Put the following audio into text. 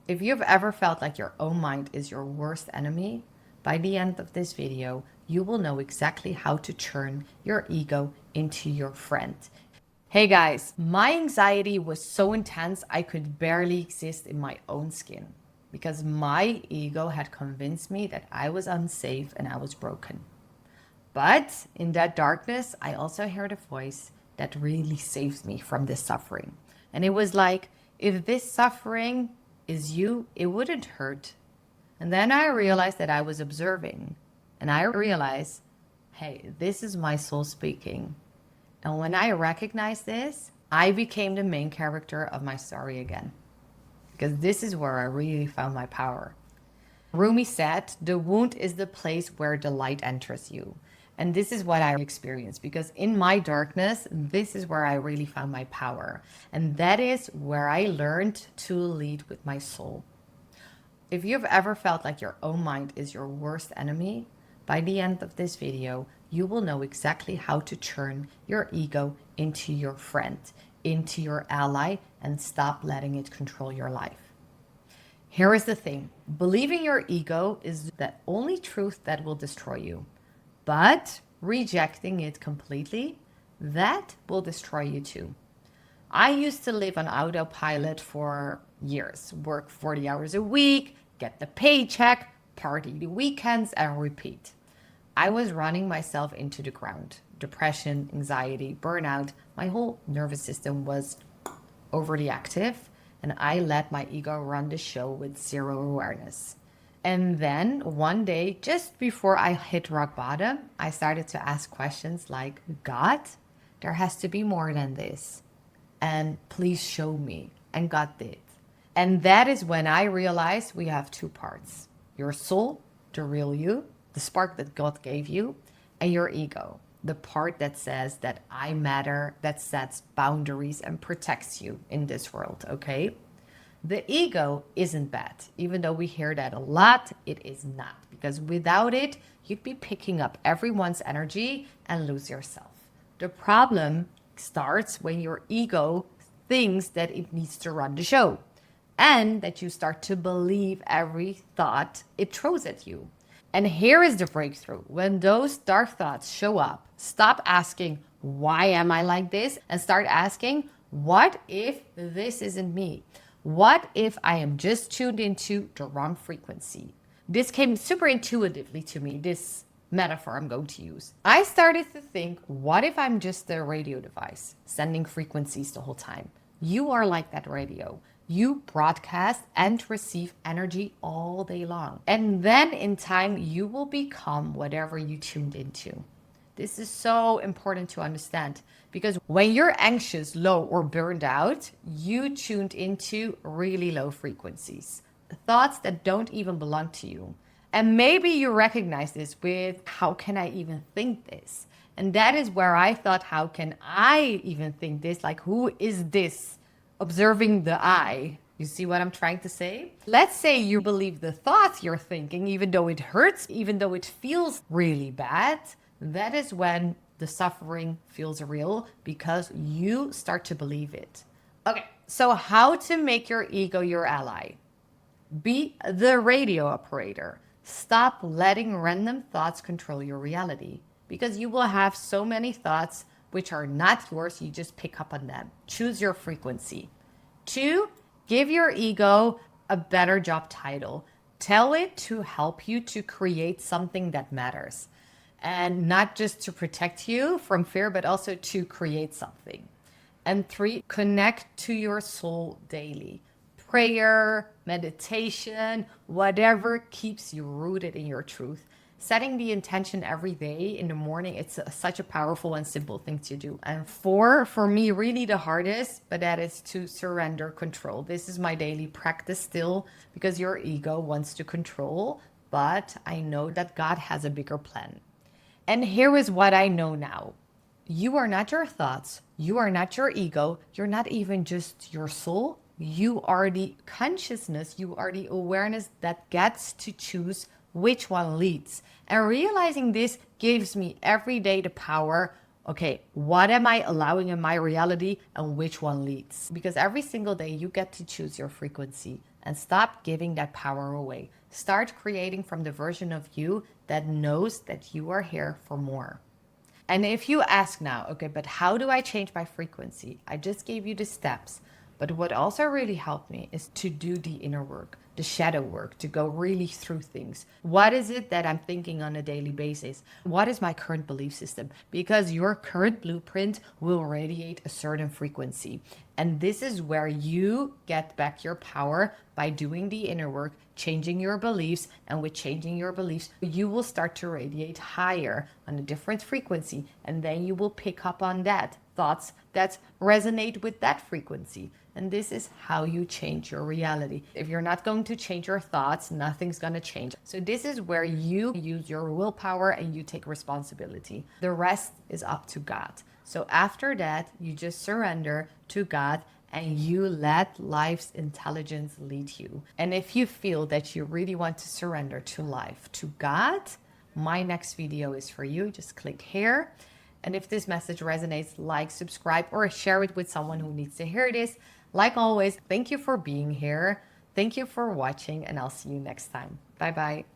If you've ever felt like your own mind is your worst enemy, by the end of this video, you will know exactly how to turn your ego into your friend. Hey guys, my anxiety was so intense I could barely exist in my own skin because my ego had convinced me that I was unsafe and I was broken. But in that darkness, I also heard a voice that really saves me from this suffering. And it was like, if this suffering is you, it wouldn't hurt. And then I realized that I was observing. And I realized, hey, this is my soul speaking. And when I recognized this, I became the main character of my story again. Because this is where I really found my power. Rumi said, the wound is the place where the light enters you. And this is what I experienced because in my darkness, this is where I really found my power. And that is where I learned to lead with my soul. If you've ever felt like your own mind is your worst enemy, by the end of this video, you will know exactly how to turn your ego into your friend, into your ally, and stop letting it control your life. Here is the thing. Believing your ego is the only truth that will destroy you. But rejecting it completely, that will destroy you too. I used to live on autopilot for years, work 40 hours a week, get the paycheck, party the weekends, and repeat. I was running myself into the ground. Depression, anxiety, burnout, my whole nervous system was overly active, and I let my ego run the show with zero awareness. And then one day, just before I hit rock bottom, I started to ask questions like, God, there has to be more than this. And please show me. And God did. And that is when I realized we have two parts: your soul, the real you, the spark that God gave you, and your ego, the part that says that I matter, that sets boundaries and protects you in this world, okay? The ego isn't bad. Even though we hear that a lot, it is not. Because without it, you'd be picking up everyone's energy and lose yourself. The problem starts when your ego thinks that it needs to run the show and that you start to believe every thought it throws at you. And here is the breakthrough. When those dark thoughts show up, stop asking, why am I like this? And start asking, what if this isn't me? What if I am just tuned into the wrong frequency? This came super intuitively to me, this metaphor I'm going to use. I started to think, what if I'm just a radio device sending frequencies the whole time? You are like that radio. You broadcast and receive energy all day long. And then in time, you will become whatever you tuned into. This is so important to understand because when you're anxious, low, or burned out, you tuned into really low frequencies, thoughts that don't even belong to you. And maybe you recognize this with, how can I even think this? And that is where I thought, how can I even think this? Like, who is this observing the I? You see what I'm trying to say? Let's say you believe the thoughts you're thinking, even though it hurts, even though it feels really bad. That is when the suffering feels real because you start to believe it. Okay, so how to make your ego your ally? Be the radio operator. Stop letting random thoughts control your reality because you will have so many thoughts which are not yours. You just pick up on them. Choose your frequency. 2, give your ego a better job title. Tell it to help you to create something that matters. And not just to protect you from fear, but also to create something. And 3, connect to your soul daily. Prayer, meditation, whatever keeps you rooted in your truth. Setting the intention every day in the morning, it's such a powerful and simple thing to do. And 4, for me, really the hardest, but that is to surrender control. This is my daily practice still because your ego wants to control, but I know that God has a bigger plan. And here is what I know now. You are not your thoughts. You are not your ego. You're not even just your soul. You are the consciousness. You are the awareness that gets to choose which one leads. And realizing this gives me every day the power. Okay, what am I allowing in my reality and which one leads? Because every single day you get to choose your frequency. and stop giving that power away. Start creating from the version of you that knows that you are here for more. And if you ask now, okay, but how do I change my frequency? I just gave you the steps. But what also really helped me is to do the inner work, the shadow work, to go really through things. What is it that I'm thinking on a daily basis? What is my current belief system? Because your current blueprint will radiate a certain frequency. And this is where you get back your power by doing the inner work, changing your beliefs. And with changing your beliefs, you will start to radiate higher on a different frequency. And then you will pick up on that thoughts that resonate with that frequency. And this is how you change your reality. If you're not going to change your thoughts, nothing's going to change. So this is where you use your willpower and you take responsibility. The rest is up to God. So after that, you just surrender to God and you let life's intelligence lead you. And if you feel that you really want to surrender to life, to God, my next video is for you. Just click here. And if this message resonates, like, subscribe, or share it with someone who needs to hear this. Like always, thank you for being here. Thank you for watching, and I'll see you next time. Bye-bye.